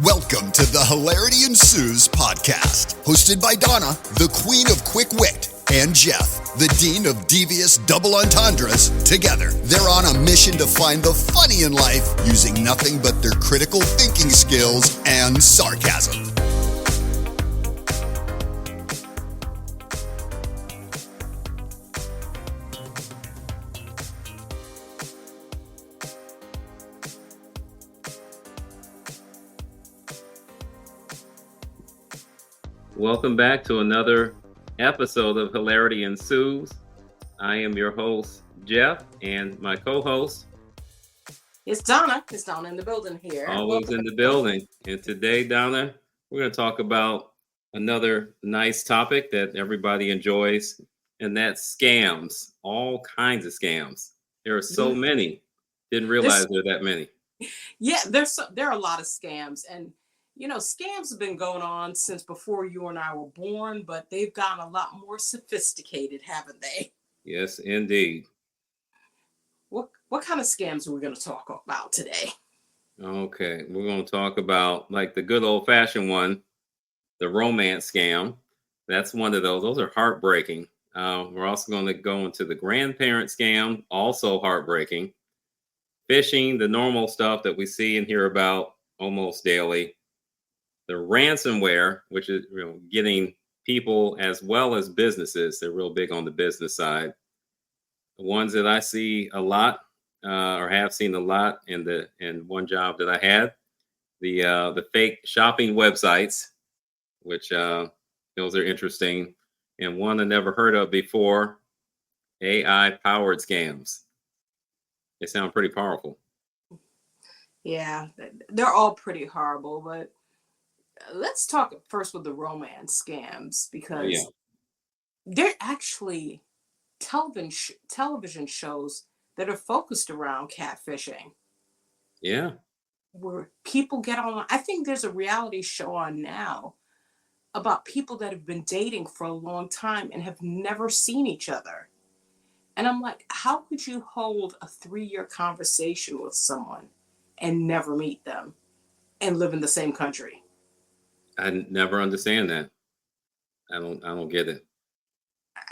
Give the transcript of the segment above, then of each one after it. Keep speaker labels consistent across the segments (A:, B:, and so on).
A: Welcome to the Hilarity Ensues podcast, hosted by Donna, the queen of quick wit, and Jeff, the dean of devious double entendres. Together, they're on a mission to find the funny in life using nothing but their critical thinking skills and sarcasm.
B: Welcome back to another episode of Hilarity Ensues. I am your host, Jeff, and my co-host.
C: It's Donna. It's Donna in the building here.
B: Always in the building. And today, Donna, we're going to talk about another nice topic that everybody enjoys, and that's scams. All kinds of scams. There are so many. Didn't realize there are that many.
C: Yeah, there are a lot of scams. And you know, scams have been going on since before you and I were born, but they've gotten a lot more sophisticated, haven't they?
B: Yes, indeed.
C: What kind of scams are we going to talk about today?
B: Okay, we're going to talk about like the good old-fashioned one, the romance scam. That's one of those. Those are heartbreaking. We're also going to go into the grandparent scam, also heartbreaking. Phishing, the normal stuff that we see and hear about almost daily. The ransomware, which is getting people as well as businesses. They're real big on the business side. The ones that I see a lot, or have seen a lot in one job that I had, the fake shopping websites, which those are interesting, and one I never heard of before, AI powered scams. They sound pretty powerful.
C: Yeah, they're all pretty horrible, but let's talk first with the romance scams, because they're actually television shows that are focused around catfishing.
B: Yeah.
C: Where people get on. I think there's a reality show on now about people that have been dating for a long time and have never seen each other. And I'm like, how could you hold a 3-year conversation with someone and never meet them and live in the same country?
B: I never understand that. I don't get it.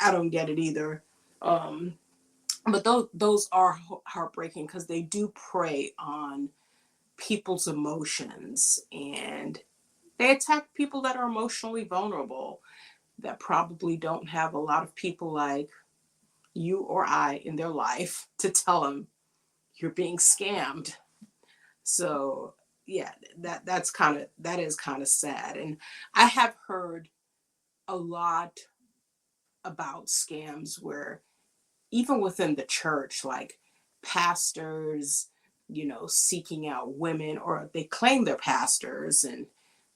C: I don't get it either. But those are heartbreaking because they do prey on people's emotions, and they attack people that are emotionally vulnerable, that probably don't have a lot of people like you or I in their life to tell them you're being scammed. So yeah, that is kind of sad. And I have heard a lot about scams where even within the church, like pastors, seeking out women, or they claim they're pastors and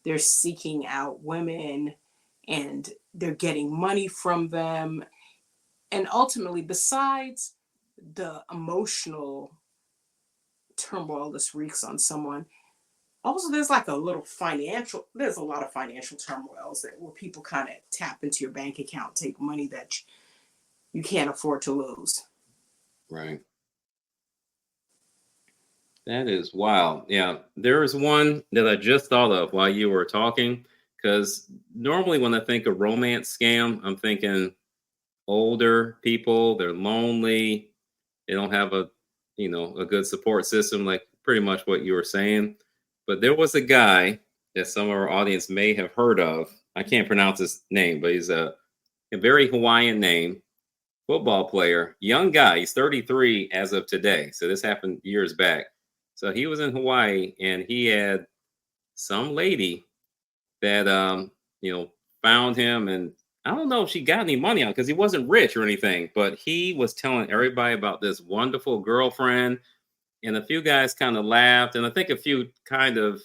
C: they're seeking out women and they're getting money from them. And ultimately, besides the emotional turmoil this wreaks on someone, also there's a lot of financial turmoils where people kind of tap into your bank account, take money that you can't afford to lose.
B: Right. That is wild. Yeah. There is one that I just thought of while you were talking, because normally when I think of romance scam, I'm thinking older people, they're lonely, they don't have a good support system, like pretty much what you were saying. But there was a guy that some of our audience may have heard of. I can't pronounce his name, but he's a very Hawaiian name, football player, young guy. He's 33 as of today. So this happened years back. So he was in Hawaii, and he had some lady that, found him. And I don't know if she got any money out because he wasn't rich or anything, but he was telling everybody about this wonderful girlfriend. And a few guys kind of laughed, and I think a few kind of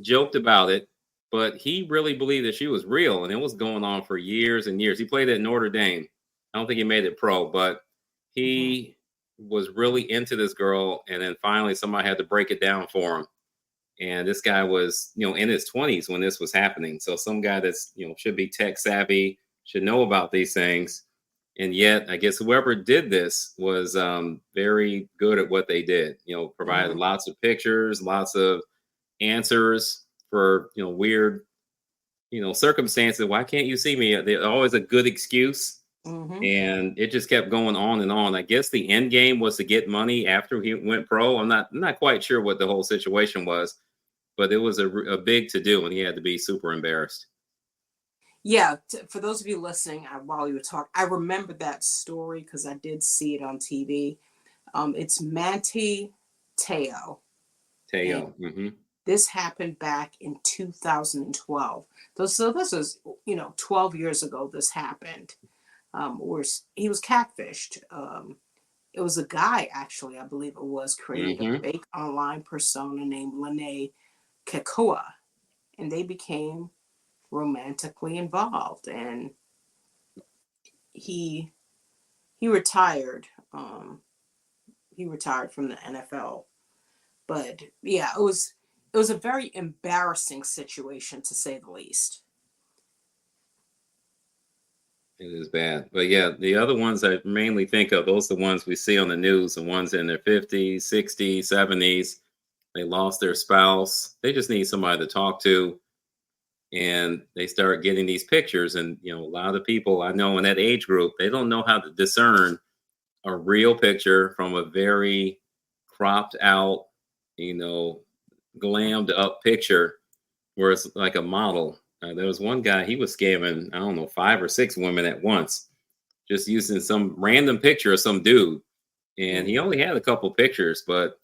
B: joked about it, but he really believed that she was real, and it was going on for years and years. He played at Notre Dame. I don't think he made it pro, but he was really into this girl, and then finally somebody had to break it down for him. And this guy was, in his 20s when this was happening. So some guy that's, should be tech savvy, should know about these things. And yet, I guess whoever did this was very good at what they did. Provided lots of pictures, lots of answers for weird circumstances. Why can't you see me? There's always a good excuse.
C: Mm-hmm.
B: And it just kept going on and on. I guess the end game was to get money after he went pro. I'm not quite sure what the whole situation was, but it was a big to do, and he had to be super embarrassed.
C: Yeah, for those of you listening, while you were talking, I remember that story because I did see it on TV. It's Manti Teo.
B: Teo.
C: This happened back in 2012. So this was, 12 years ago. This happened. Where he was catfished. It was a guy, actually, I believe it was, created a fake online persona named Lene Kekua, and they became romantically involved. And he retired. He retired from the NFL. But yeah, it was a very embarrassing situation, to say the least.
B: It is bad. But yeah, the other ones I mainly think of, those are the ones we see on the news, the ones in their 50s, 60s, 70s. They lost their spouse. They just need somebody to talk to. And they start getting these pictures. And, a lot of people I know in that age group, they don't know how to discern a real picture from a very cropped out, glammed up picture where it's like a model. There was one guy, he was scamming, I don't know, 5 or 6 women at once, just using some random picture of some dude. And he only had a couple pictures, but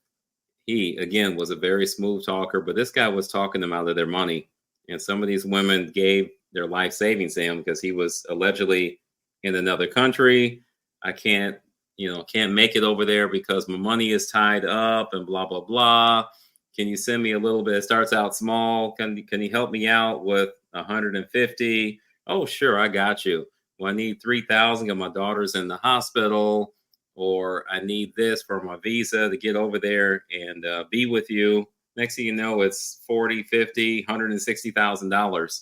B: he, again, was a very smooth talker. But this guy was talking them out of their money. And some of these women gave their life savings to him because he was allegedly in another country. I can't make it over there because my money is tied up and blah, blah, blah. Can you send me a little bit? It starts out small. Can you help me out with 150? Oh, sure, I got you. Well, I need 3,000 because my daughter's in the hospital, or I need this for my visa to get over there and be with you. Next thing you know, it's 40, 50, $160,000.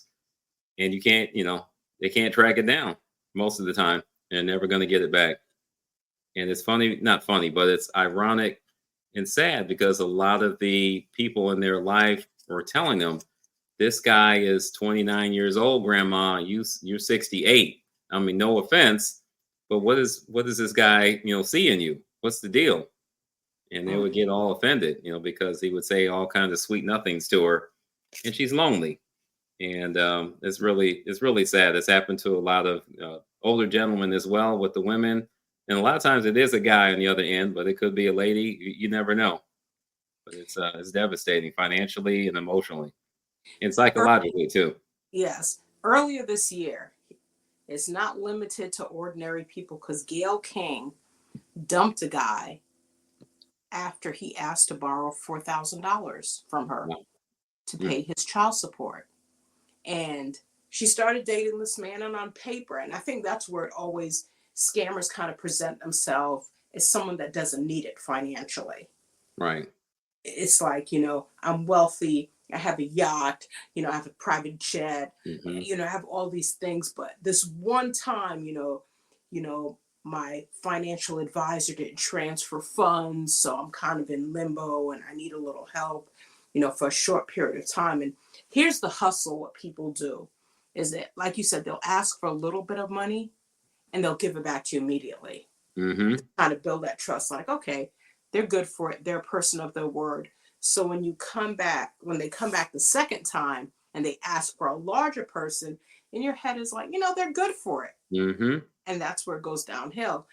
B: And you can't, they can't track it down most of the time. They're never going to get it back. And it's funny, not funny, but it's ironic and sad because a lot of the people in their life were telling them, this guy is 29 years old, grandma, you're 68. I mean, no offense, but what is this guy, see in you? What's the deal? And they would get all offended, because he would say all kinds of sweet nothings to her, and she's lonely. And it's really sad. It's happened to a lot of older gentlemen as well with the women. And a lot of times it is a guy on the other end, but it could be a lady. You never know. But it's devastating financially and emotionally and psychologically too.
C: Yes. Earlier this year, it's not limited to ordinary people because Gayle King dumped a guy after he asked to borrow $4,000 from her to pay his child support. And she started dating this man, and on paper, and I think that's where it always scammers kind of present themselves as someone that doesn't need it financially.
B: Right.
C: It's like, I'm wealthy, I have a yacht, I have a private jet, I have all these things, but this one time, my financial advisor didn't transfer funds, so I'm kind of in limbo and I need a little help, for a short period of time. And here's the hustle. What people do is that, like you said, they'll ask for a little bit of money and they'll give it back to you immediately. Kind of build that trust, like, okay, they're good for it. They're a person of their word. So when they come back the second time and they ask for a larger person, in your head is like, they're good for it. And that's where it goes downhill.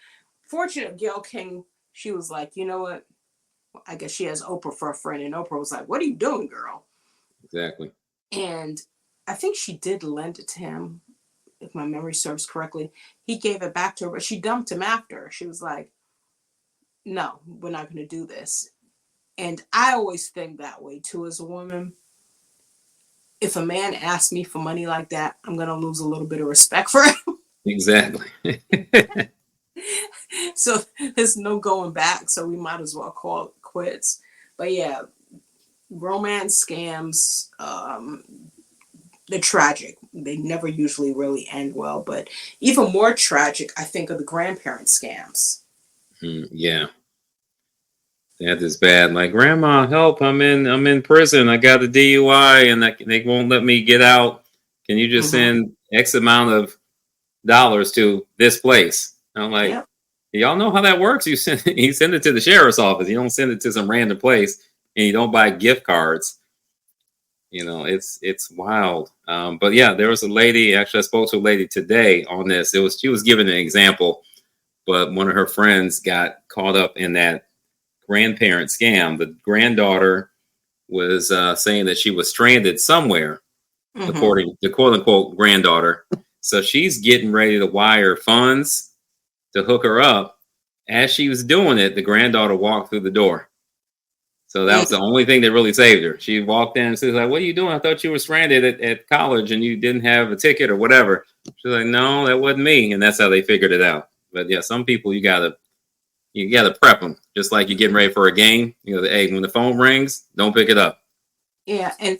C: Fortunate Gayle King, she was like, you know what? I guess she has Oprah for a friend, and Oprah was like, what are you doing, girl?
B: Exactly.
C: And I think she did lend it to him, if my memory serves correctly. He gave it back to her, but she dumped him after. She was like, no, we're not going to do this. And I always think that way too as a woman. If a man asks me for money like that, I'm going to lose a little bit of respect for him.
B: Exactly.
C: So there's no going back. So we might as well call it quits. But yeah, romance scams, they're tragic. They never usually really end well. But even more tragic, I think, are the grandparent scams.
B: Yeah. That is bad. Like, grandma, help! I'm in prison. I got a DUI, and they won't let me get out. Can you just
C: Mm-hmm.
B: send X amount of dollars to this place? And I'm like,
C: Yep.
B: y'all know how that works. You send it to the sheriff's office. You don't send it to some random place, and you don't buy gift cards. It's wild. But yeah, there was a lady. Actually, I spoke to a lady today on this. She was giving an example, but one of her friends got caught up in that grandparent scam. The granddaughter was saying that she was stranded somewhere,
C: Mm-hmm.
B: according to quote unquote granddaughter. So she's getting ready to wire funds to hook her up. As she was doing it, the granddaughter walked through the door. So that was the only thing that really saved her. She walked in and says, like, what are you doing? I thought you were stranded at college and you didn't have a ticket or whatever. She's like, no, that wasn't me. And that's how they figured it out. But yeah, some people you gotta prep them. Just like you're getting ready for a game. Hey, when the phone rings, don't pick it up.
C: Yeah, and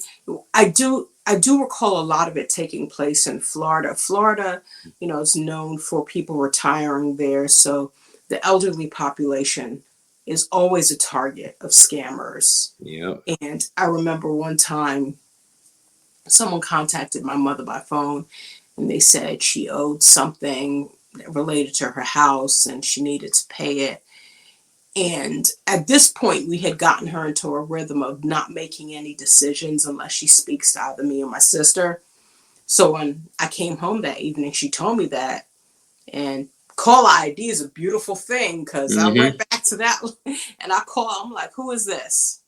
C: I do recall a lot of it taking place in Florida. Florida, is known for people retiring there, so the elderly population is always a target of scammers.
B: Yep.
C: And I remember one time someone contacted my mother by phone and they said she owed something related to her house and she needed to pay it. And at this point, we had gotten her into a rhythm of not making any decisions unless she speaks to either me or my sister. So when I came home that evening, she told me that. And caller ID is a beautiful thing because I went back to that and I call. I'm like, who is this?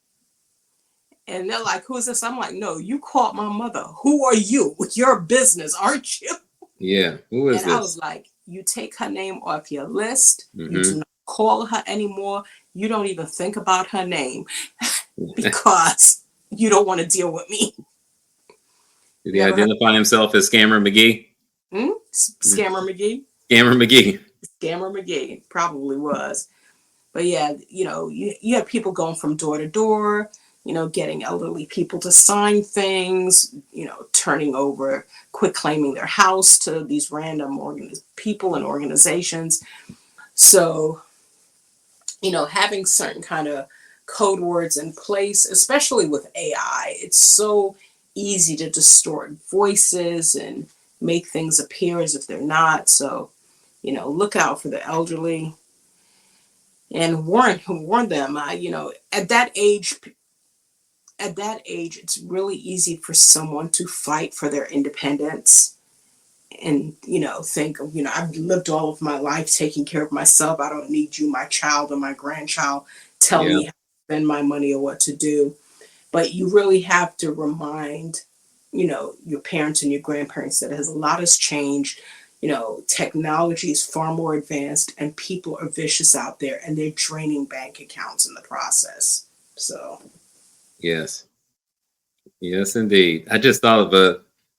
C: And they're like, who is this? I'm like, no, you called my mother. Who are you? Your business, aren't you?
B: Yeah. Who is this?
C: I was like, you take her name off your list. You do not call her anymore. You don't even think about her name because you don't want to deal with me.
B: Did he identify himself as Scammer McGee?
C: Scammer McGee?
B: Scammer McGee.
C: Scammer McGee probably was. But yeah, you have people going from door to door, getting elderly people to sign things, turning over, quit claiming their house to these random people and organizations. So, having certain kind of code words in place, especially with AI, it's so easy to distort voices and make things appear as if they're not. So, look out for the elderly and warn them. At that age, it's really easy for someone to fight for their independence and think, I've lived all of my life taking care of myself. I don't need you, my child or my grandchild, telling me how to spend my money or what to do. But you really have to remind your parents and your grandparents that a lot has changed. Technology is far more advanced and people are vicious out there and they're draining bank accounts in the process. So
B: yes indeed. I just thought of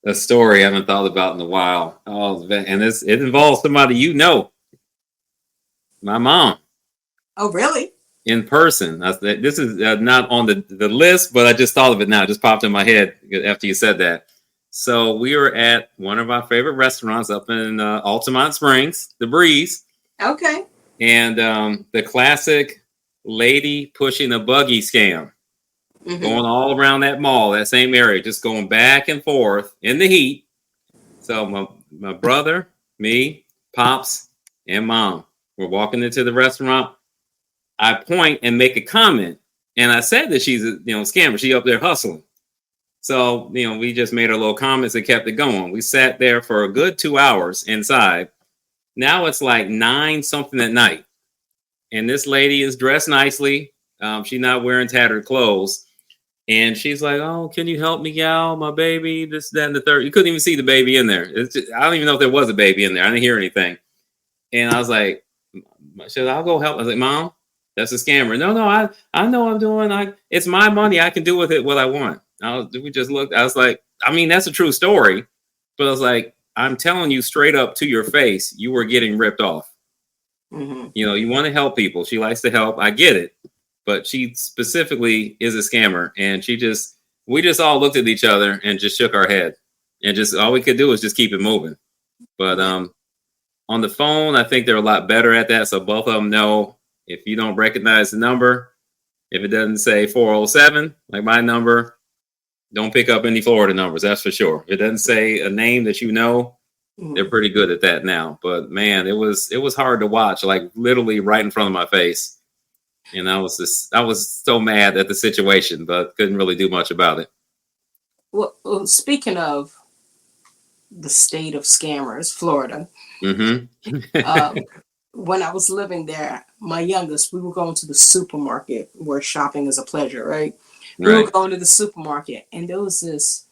B: a story I haven't thought about in a while. And it involves somebody my mom.
C: Oh, really?
B: In person. This is not on the list, but I just thought of it now. It just popped in my head after you said that. So we were at one of our favorite restaurants up in Altamont Springs, The Breeze.
C: Okay.
B: And the classic lady pushing a buggy scam. Going all around that mall, that same area, just going back and forth in the heat. So my brother, me, Pops, and Mom were walking into the restaurant. I point and make a comment, and I said that she's a scammer. She up there hustling. So we just made our little comments and kept it going. We sat there for a good 2 hours inside. Now it's like 9 something at night, and this lady is dressed nicely. She's not wearing tattered clothes. And she's like, oh, can you help me out? My baby, this, that, and the third. You couldn't even see the baby in there. I don't even know if there was a baby in there. I didn't hear anything. And I was like, I'll go help. I was like, Mom, that's a scammer. No, I know what I'm doing. It's my money. I can do with it what I want. We just looked. I was like, I mean, that's a true story. But I was like, I'm telling you straight up to your face, you were getting ripped off. You want to help people. She likes to help. I get it. But she specifically is a scammer, and we just all looked at each other and just shook our head, and just all we could do was just keep it moving. But on the phone, I think they're a lot better at that. So both of them know if you don't recognize the number, If it doesn't say 407, like my number, don't pick up any Florida numbers. That's for sure. If it doesn't say a name that you know, they're pretty good at that now. But man, it was hard to watch, like literally right in front of my face. And I was so mad at the situation, but couldn't really do much about it.
C: Well, speaking of the state of scammers, Florida. When I was living there, my youngest, we were going to the supermarket where shopping is a pleasure, right? We were going to the supermarket, and there was this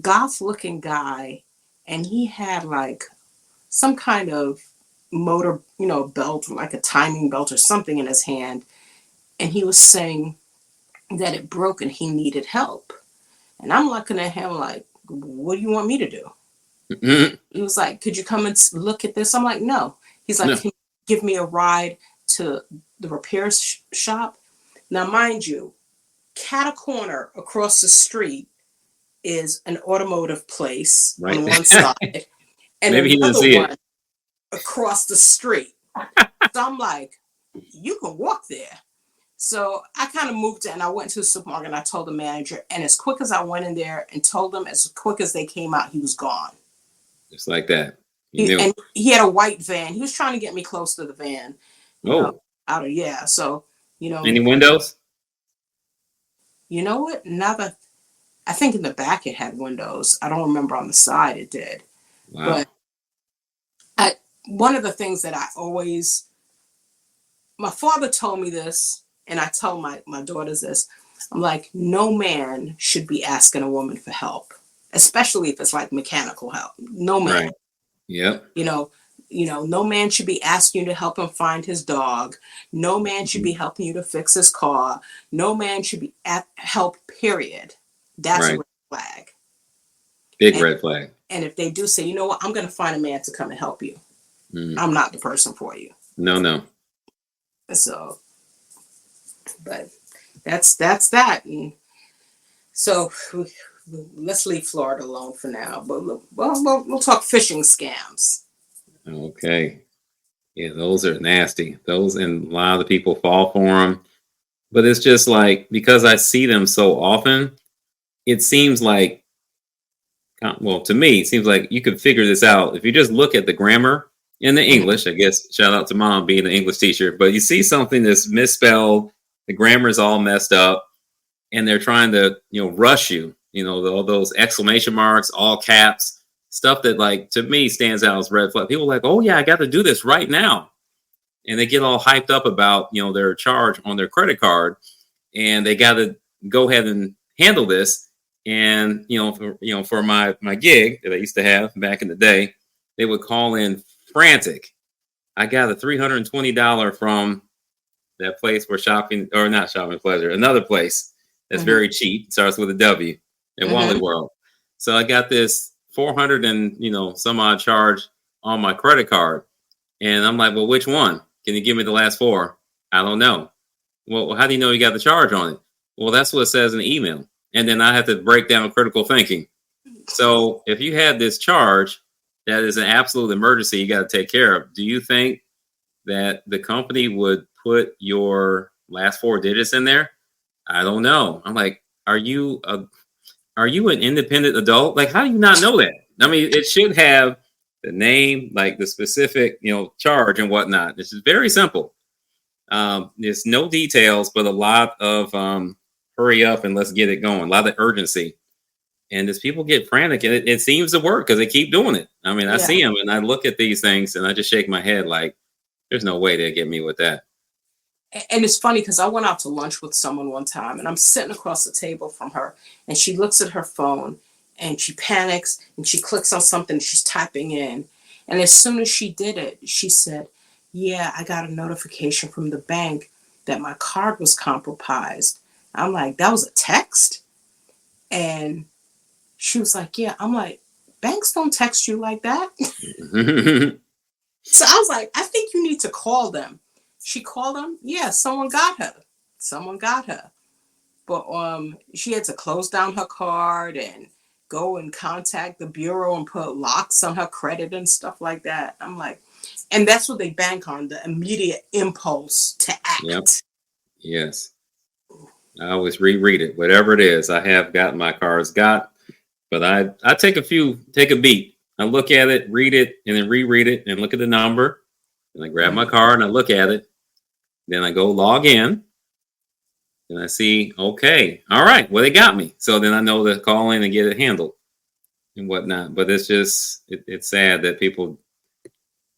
C: goth-looking guy, and he had like some kind of motor, belt, like a timing belt or something in his hand, and he was saying that it broke and he needed help. And I'm looking at him like, what do you want me to do? He was like, could you come and look at this? I'm like, no. He's like, no. Can you give me a ride to the repair shop? Now, mind you, cat a corner across the street is an automotive place on one side, and
B: maybe
C: another
B: he didn't see
C: one across the street. So I'm like, you can walk there. So I kind of moved it, and I went to the supermarket, and I told the manager, and as quick as I went in there and told them, as quick as they came out, he was gone.
B: Just like that.
C: And he had a white van. He was trying to get me close to the van. So,
B: Any windows?
C: You know what? Now that I think in the back it had windows. I don't remember on the side it did.
B: Wow.
C: But one of the things that my father told me this, and I tell my daughters this. I'm like, no man should be asking a woman for help, especially if it's like mechanical help. No man.
B: Right. Yep.
C: No man should be asking you to help him find his dog. No man should be helping you to fix his car. No man should be at help, period. That's a red flag.
B: Big red flag.
C: And if they do say, you know what, I'm going to find a man to come and help you. I'm not the person for you.
B: No.
C: So, but that's that. And so let's leave Florida alone for now. But we'll talk phishing scams.
B: Okay. Yeah, those are nasty. Those, and a lot of the people fall for them. But it's just like, because I see them so often, it seems like, well, to me, it seems like you could figure this out if you just look at the grammar in the English. I guess shout out to mom being an English teacher. But you see something that's misspelled, the grammar is all messed up, and they're trying to, rush you. All those exclamation marks, all caps, stuff that, like, to me stands out as red flag. People are like, oh yeah, I got to do this right now. And they get all hyped up about, their charge on their credit card, and they got to go ahead and handle this. And, for my gig that I used to have back in the day, they would call in frantic. I got a $320 from that place where not shopping pleasure, another place that's very cheap, starts with a W, in Wally World. So I got this 400 and, some odd charge on my credit card. And I'm like, well, which one? Can you give me the last four? I don't know. Well, how do you know you got the charge on it? Well, that's what it says in the email. And then I have to break down critical thinking. So if you had this charge that is an absolute emergency you got to take care of, do you think that the company would put your last four digits in there? I don't know. I'm like, are you an independent adult? Like, how do you not know that? I mean, it should have the name, like the specific, charge and whatnot. This is very simple. There's no details, but a lot of hurry up and let's get it going. A lot of urgency. And as people get frantic, and it seems to work because they keep doing it. I mean, I see them and I look at these things and I just shake my head like, there's no way they'll get me with that.
C: And it's funny because I went out to lunch with someone one time, and I'm sitting across the table from her, and she looks at her phone and she panics and she clicks on something she's typing in. And as soon as she did it, she said, yeah, I got a notification from the bank that my card was compromised. I'm like, that was a text? And she was like, yeah. I'm like, banks don't text you like that. So I was like, I think you need to call them. She called them. Yeah, someone got her. But she had to close down her card and go and contact the bureau and put locks on her credit and stuff like that. I'm like, and that's what they bank on, the immediate impulse to act.
B: Yep. Yes. I always reread it, whatever it is. I have got my cards got, but I take a beat. I look at it, read it, and then reread it, and look at the number. And I grab my
C: Mhm.
B: card and I look at it. Then I go log in, and I see, okay, all right, well they got me. So then I know to call in and get it handled and whatnot. But it's just it's sad that people.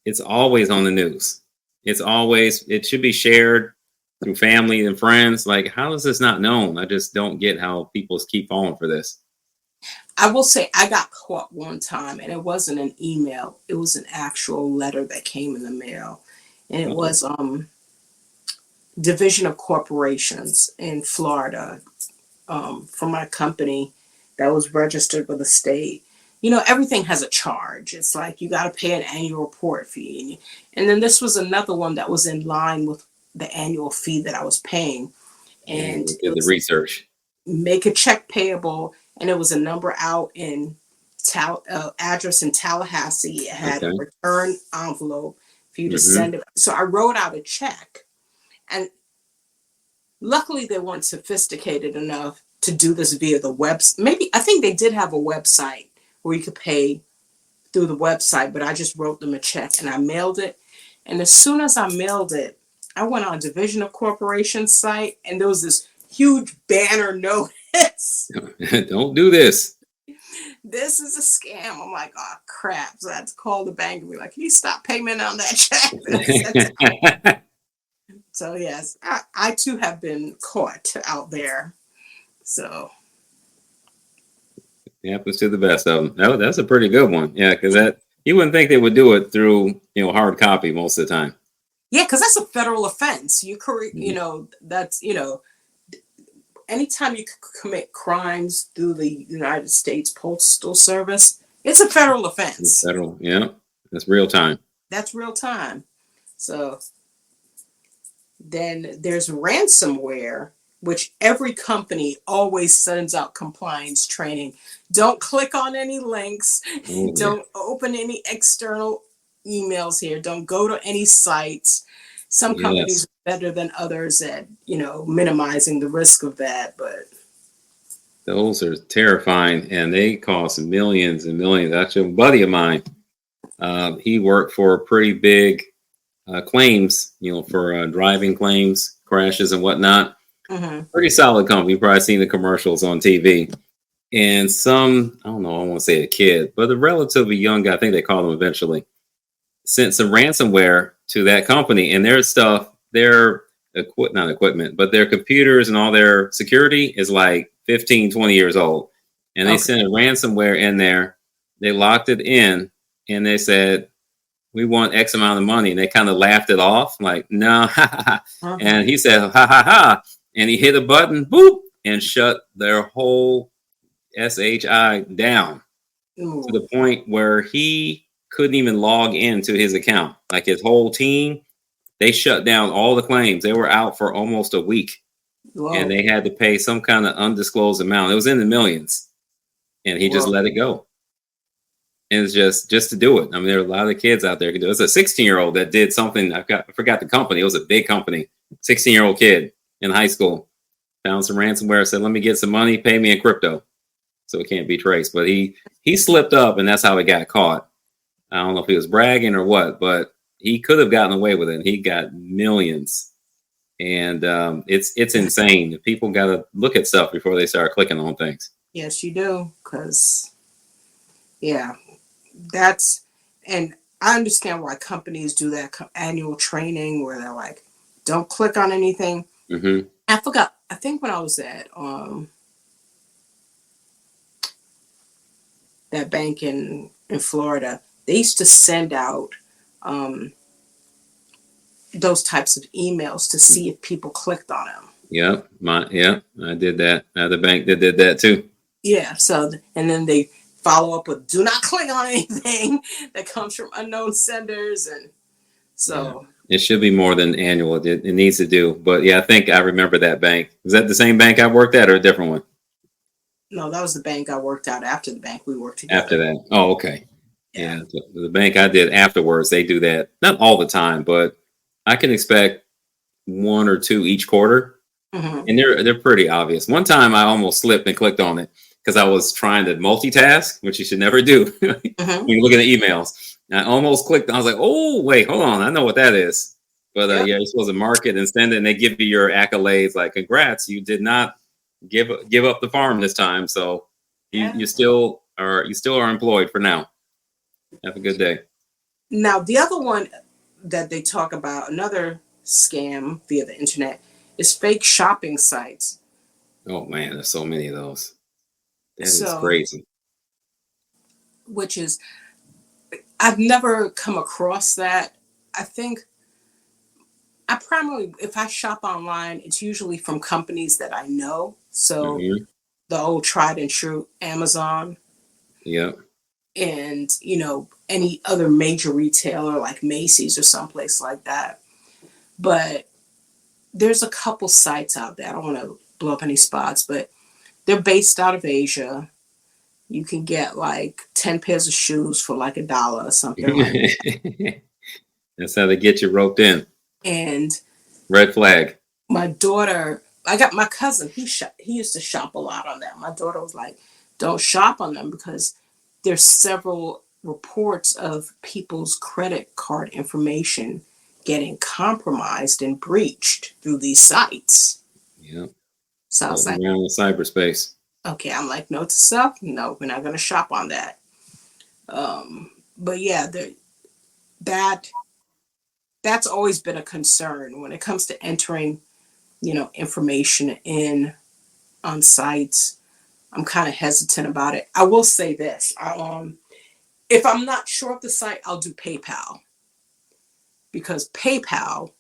B: It's always on the news. It should be shared through family and friends. Like, how is this not known? I just don't get how people keep falling for this.
C: I will say I got caught one time, and it wasn't an email. It was an actual letter that came in the mail. And it
B: Uh-oh.
C: was Division of Corporations in Florida, for my company that was registered with the state. Everything has a charge. It's like you got to pay an annual report fee. And then this was another one that was in line with the annual fee that I was paying.
B: And
C: And
B: we
C: it
B: did the
C: was
B: research.
C: make a check payable, and it was a number out in address in Tallahassee. It had a
B: Okay.
C: return envelope for you to
B: Mm-hmm.
C: send it. So I wrote out a check, and luckily they weren't sophisticated enough to do this via the web. Maybe I think they did have a website where you could pay through the website, but I just wrote them a check and I mailed it. And as soon as I mailed it, I went on Division of Corporations site, and there was this huge banner notice.
B: Don't do this.
C: This is a scam. I'm like, oh crap. So I had to call the bank and be like, can you stop payment on that check that I sent out? So yes, I too have been caught out there. So
B: It happens to the best of them. That's a pretty good one. Yeah, because that you wouldn't think they would do it through hard copy most of the time.
C: yeah, because that's a federal offense. You correct, that's anytime you commit crimes through the United States Postal Service, it's a federal
B: It's
C: offense.
B: federal. Yeah, that's real time.
C: That's real time. So then there's ransomware, which every company always sends out compliance training. Don't click on any links.
B: Oh, yeah.
C: Don't open any external emails here. Don't go to any sites. Some companies
B: Yes.
C: are better than others at, minimizing the risk of that. But
B: Those are terrifying, and they cost millions and millions. Actually, a buddy of mine, he worked for pretty big claims, for driving claims, crashes, and whatnot.
C: mhm.
B: Pretty solid company. You've probably seen the commercials on TV. And I don't know, I won't say a kid, but a relatively young guy, I think they called him eventually, sent some ransomware to that company, and their stuff, not equipment, but their computers and all their security is like 15, 20 years old. And they
C: Okay.
B: sent a ransomware in there. They locked it in, and they said, we want X amount of money. And they kind of laughed it off, like, no.
C: Uh-huh.
B: And he said, ha, ha, ha. And he hit a button, boop, and shut their whole SHI down to the point where he couldn't even log into his account. Like his whole team, they shut down all the claims. They were out for almost a week,
C: Whoa.
B: and they had to pay some kind of undisclosed amount. It was in the millions, and he just
C: Whoa.
B: let it go. And it's just to do it. I mean, there are a lot of kids out there who can do it. It's a 16-year-old that did something. I forgot the company. It was a big company. 16-year-old kid in high school found some ransomware. Said, "Let me get some money. Pay me in crypto, so it can't be traced." But he slipped up, and that's how he got caught. I don't know if he was bragging or what, but he could have gotten away with it. And he got millions, and it's insane. People got to look at stuff before they start clicking on things.
C: Yes, you do. Because, yeah, and I understand why companies do that annual training where they're like, don't click on anything.
B: Mm-hmm.
C: I forgot. I think when I was at that bank in Florida, they used to send out those types of emails to see if people clicked on them.
B: Yep, I did that. The bank did that too.
C: Yeah. So, and then they follow up with, do not click on anything that comes from unknown senders. And so
B: it should be more than annual. It needs to do. But yeah, I think I remember that bank. Was that the same bank I worked at or a different one?
C: no, that was the bank I worked at. After the bank we worked together.
B: After that. Oh, okay. Yeah. The bank I did afterwards, they do that. Not all the time, but I can expect one or two each quarter.
C: Mm-hmm.
B: and they're pretty obvious. One time I almost slipped and clicked on it because I was trying to multitask, which you should never do when
C: Mm-hmm.
B: you look at the emails. And I almost clicked. I was like, "Oh, wait, hold on, I know what that is." But
C: Yep.
B: yeah, you're supposed to mark it and send it, and they give you your accolades, like, "Congrats, you did not give up the farm this time, so
C: Yeah.
B: you still are employed for now. Have a good day."
C: Now, the other one that they talk about, another scam via the internet, is fake shopping sites.
B: Oh man, there's so many of those. That is
C: So,
B: crazy.
C: which is, I've never come across that. I think I primarily, if I shop online, it's usually from companies that I know. So,
B: Hmm.
C: the old tried and true Amazon
B: Yep.
C: and, any other major retailer like Macy's or someplace like that. But there's a couple sites out there. I don't want to blow up any spots, but they're based out of Asia. You can get like 10 pairs of shoes for like $1 or something like that.
B: That's how they get you roped in.
C: And
B: Red flag.
C: my daughter, I got my cousin, he used to shop a lot on them. My daughter was like, don't shop on them because there's several reports of people's credit card information getting compromised and breached through these sites.
B: Yep.
C: So I was like,
B: Around the cyberspace.
C: okay, I'm like, note to self, no, we're not going to shop on that. But yeah, that's always been a concern when it comes to entering, information in on sites. I'm kind of hesitant about it. I will say this: if I'm not sure of the site, I'll do PayPal because PayPal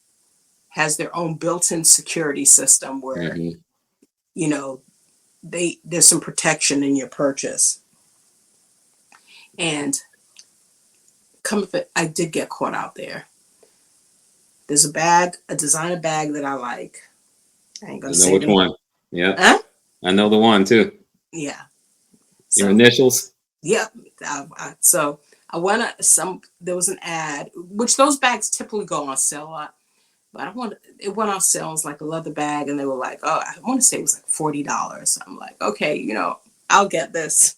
C: has their own built-in security system where
B: Mhm.
C: There's some protection in your purchase. And I did get caught out there. There's a designer bag that I like. I ain't
B: I
C: gonna
B: know
C: say
B: which
C: the name.
B: one. Yeah.
C: Huh?
B: I know the one too.
C: Yeah.
B: Your
C: So,
B: initials.
C: yep. So I went there was an ad, which those bags typically go on sale a lot. But it went on sale. It was like a leather bag, and they were like, oh, I want to say it was like $40. I'm like, okay, I'll get this.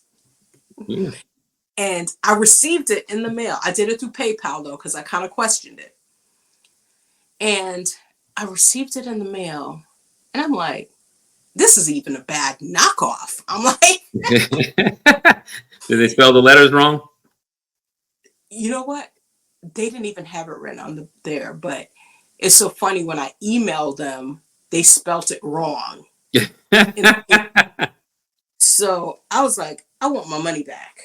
B: Yeah.
C: And I received it in the mail. I did it through PayPal though, because I kind of questioned it. And I received it in the mail, and I'm like, this is even a bad knockoff. I'm like,
B: Did they spell the letters wrong?
C: you know what? They didn't even have it written on there, but it's so funny when I emailed them, they spelt it wrong. So I was like, I want my money back.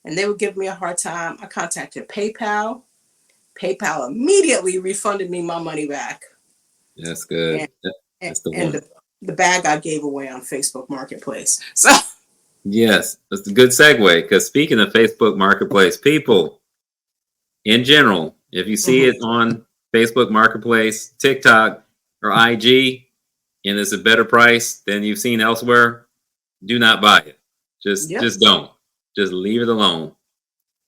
C: And they would give me a hard time. I contacted PayPal. PayPal immediately refunded me my money back.
B: That's good.
C: And,
B: That's the
C: and
B: one.
C: the bag I gave away on Facebook Marketplace. So
B: Yes, that's a good segue. Because speaking of Facebook Marketplace, people in general, if you see it on Facebook Marketplace, TikTok, or IG, and it's a better price than you've seen elsewhere, do not buy it.
C: yep.
B: Just don't. Just leave it alone.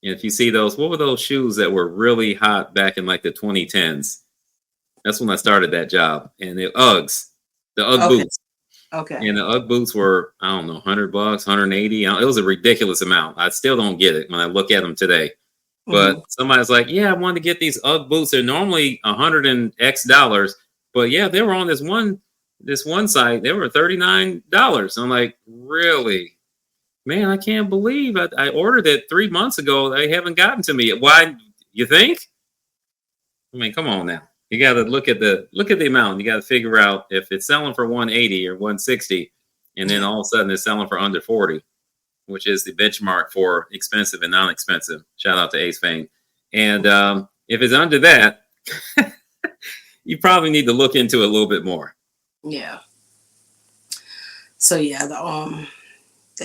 B: And if you see those, what were those shoes that were really hot back in like the 2010s? That's when I started that job. And the Uggs, the Ugg
C: Okay.
B: boots.
C: Okay.
B: And the Ugg boots were, I don't know, $100, 180. It was a ridiculous amount. I still don't get it when I look at them today. But somebody's like, yeah, I wanted to get these Ugg boots. They're normally $100 and X dollars. But yeah, they were on this one site. They were $39. I'm like, really? Man, I can't believe I ordered it 3 months ago. They haven't gotten to me. Why? You think? I mean, come on now. You got to look at the amount. You got to figure out if it's selling for 180 or 160, and then all of a sudden it's selling for under 40, which is the benchmark for expensive and non-expensive. Shout out to Ace Fame. And if it's under that, you probably need to look into it a little bit more.
C: Yeah. So yeah, the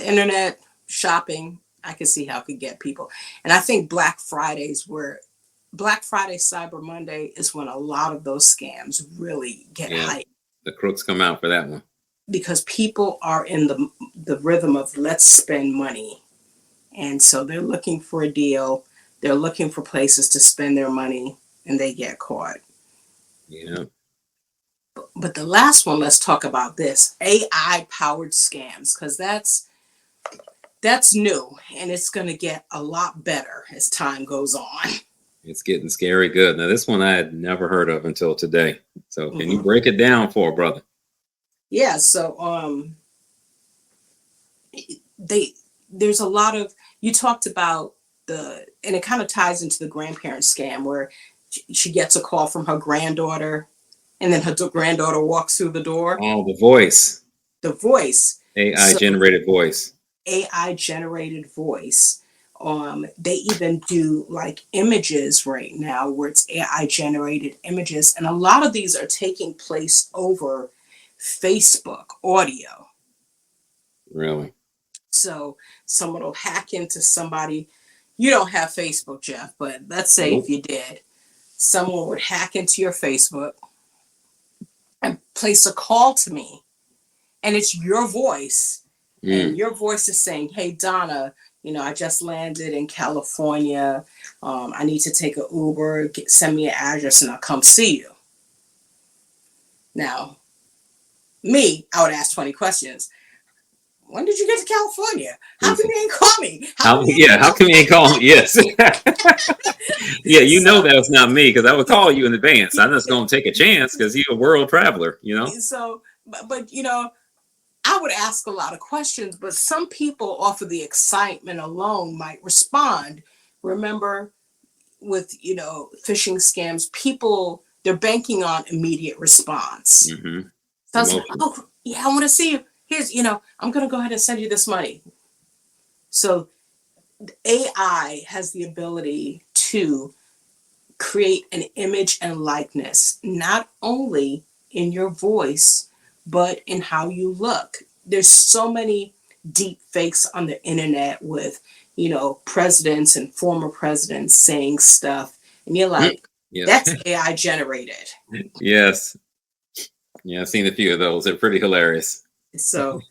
C: internet shopping, I can see how it could get people. And I think Black Friday, Cyber Monday is when a lot of those scams really get hyped.
B: The crooks come out for that one.
C: Because people are in the rhythm of let's spend money. And so they're looking for a deal. They're looking for places to spend their money, and they get caught.
B: Yeah.
C: But the last one, let's talk about this AI powered scams, because that's new and it's going to get a lot better as time goes on.
B: It's getting scary good. Now, this one I had never heard of until today. So can you
C: Mhm.
B: break it down for a brother?
C: Yeah, so there's a lot of, you talked about and it kind of ties into the grandparent scam where she gets a call from her granddaughter and then her granddaughter walks through the door.
B: Oh, the voice.
C: The voice.
B: AI
C: So
B: generated voice.
C: AI generated voice. They even do like images right now where it's AI generated images, and a lot of these are taking place over Facebook audio.
B: Really?
C: So someone will hack into somebody. You don't have Facebook, Jeff, but let's say
B: Nope.
C: if you did, someone would hack into your Facebook and place a call to me, and it's your voice. And your voice is saying, "Hey, Donna, I just landed in California. I need to take an Uber. Send me an address and I'll come see you." Now, I would ask 20 questions. When did you get to California? How come you ain't call me?
B: How come you ain't call me? Yes. Yeah, that was not me because I would call you in advance. I'm just going to take a chance because you're a world traveler,
C: So, but I would ask a lot of questions, but some people, off of the excitement alone, might respond. Remember, with phishing scams, they're banking on immediate response.
B: Mm-hmm.
C: So I was like, "Oh yeah, I want to see you. Here's, I'm gonna go ahead and send you this money." So AI has the ability to create an image and likeness, not only in your voice, but in how you look. There's so many deep fakes on the internet with, presidents and former presidents saying stuff. And you're like,
B: Yeah.
C: that's AI generated.
B: Yes. Yeah, I've seen a few of those. They're pretty hilarious.
C: So,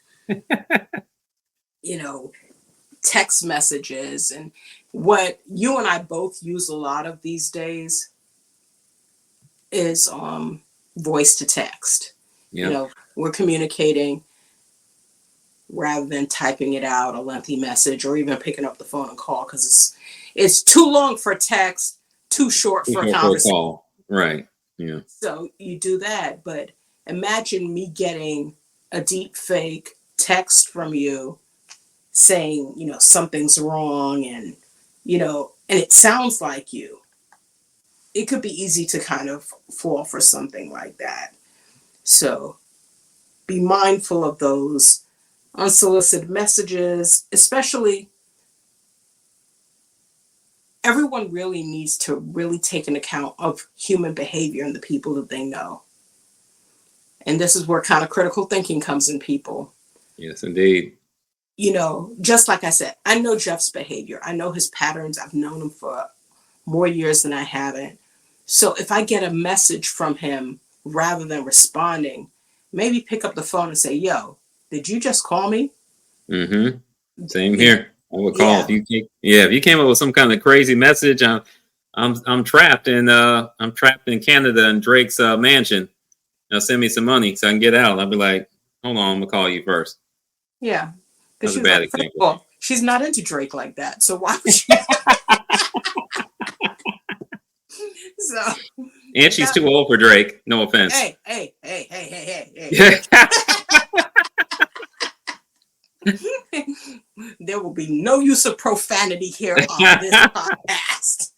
C: text messages, and what you and I both use a lot of these days is voice to text.
B: Yeah.
C: We're communicating rather than typing it out, a lengthy message, or even picking up the phone and call, because it's too long for text, too short for a conversation.
B: Call. Right. Yeah.
C: So you do that, but imagine me getting a deep fake text from you saying, something's wrong, and and it sounds like you. It could be easy to kind of fall for something like that. So be mindful of those unsolicited messages, especially. Everyone really needs to really take an account of human behavior and the people that they know. And this is where kind of critical thinking comes in, people.
B: Yes, indeed.
C: Just like I said, I know Jeff's behavior. I know his patterns. I've known him for more years than I haven't. So if I get a message from him, rather than responding, maybe pick up the phone and say, "Yo, did you just call me?"
B: Mm-hmm. Same here. I would call if you came up with some kind of crazy message. I'm trapped in Canada in Drake's mansion. Now send me some money so I can get out. I'll be like, hold on, I'm gonna call you first.
C: Yeah,
B: that's a bad example.
C: Well, she's not into Drake like that, so why would she? So,
B: and she's too old for Drake. No offense.
C: Hey. There will be no use of profanity here on this podcast.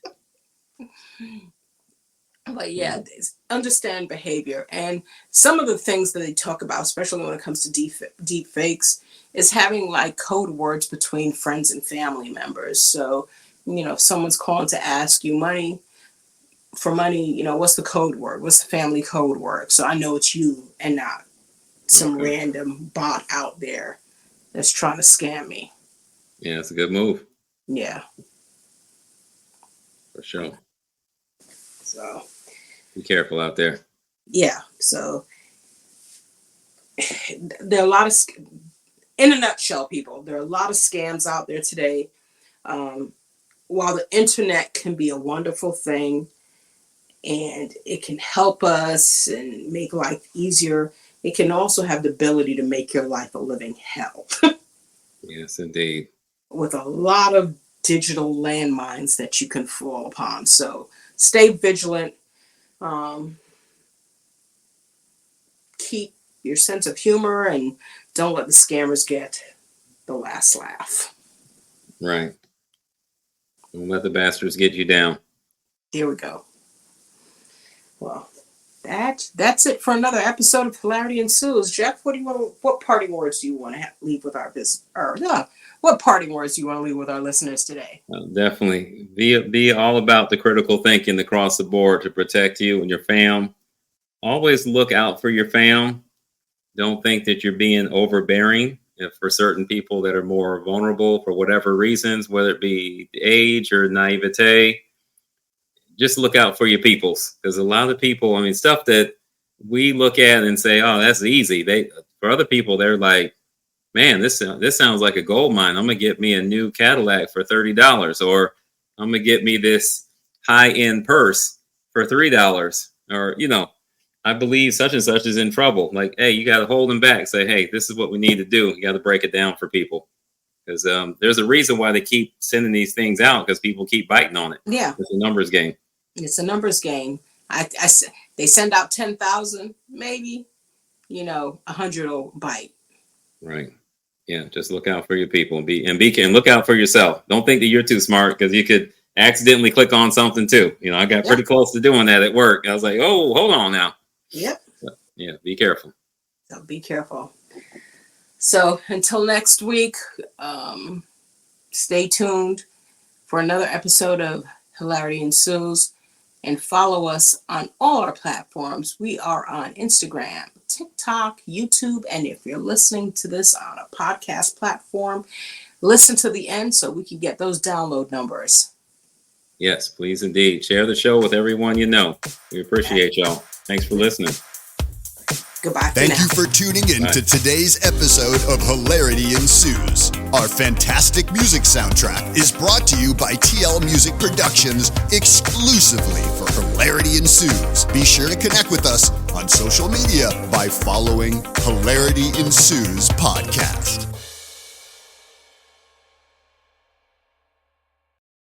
C: But yeah, understand behavior. And some of the things that they talk about, especially when it comes to deep fakes, is having like code words between friends and family members. So, if someone's calling to ask you for money, what's the code word? What's the family code word? So I know it's you and not some random bot out there that's trying to scam me.
B: Yeah, it's a good move.
C: Yeah.
B: For sure.
C: So
B: be careful out there.
C: Yeah. So there are a lot of, in a nutshell, people, there are a lot of scams out there today. While the internet can be a wonderful thing, and it can help us and make life easier. It can also have the ability to make your life a living hell.
B: Yes, indeed.
C: With a lot of digital landmines that you can fall upon. So stay vigilant. Keep your sense of humor and don't let the scammers get the last laugh.
B: Right. Don't let the bastards get you down.
C: There we go. Well, that's it for another episode of Hilarity Ensues. Jeff, what parting words do you want to leave with our what parting words do you want to leave with our listeners today?
B: Definitely be all about the critical thinking across the board to protect you and your fam. Always look out for your fam. Don't think that you're being overbearing for certain people that are more vulnerable for whatever reasons, whether it be age or naivete. Just look out for your peoples, because a lot of people, I mean, stuff that we look at and say, oh, that's easy. For other people, they're like, man, this sounds like a gold mine. I'm going to get me a new Cadillac for $30, or I'm going to get me this high-end purse for $3, or, I believe such and such is in trouble. Like, hey, you got to hold them back. Say, hey, this is what we need to do. You got to break it down for people, because there's a reason why they keep sending these things out, because people keep biting on it.
C: Yeah.
B: It's a numbers game.
C: It's a numbers game. They send out 10,000, maybe, 100 will bite.
B: Right. Yeah. Just look out for your people and look out for yourself. Don't think that you're too smart, because you could accidentally click on something too. I got pretty close to doing that at work. I was like, oh, hold on now.
C: Yep.
B: But, yeah. Be careful.
C: So be careful. So until next week, stay tuned for another episode of Hilarity Ensues. And follow us on all our platforms. We are on Instagram, TikTok, YouTube, and if you're listening to this on a podcast platform, listen to the end so we can get those download numbers.
B: Yes, please indeed. Share the show with everyone you know. We appreciate y'all. Thanks for listening.
C: Goodbye.
A: Thank you for tuning in to today's episode of Hilarity Ensues. Our fantastic music soundtrack is brought to you by TL Music Productions exclusively for Hilarity Ensues. Be sure to connect with us on social media by following Hilarity Ensues Podcast.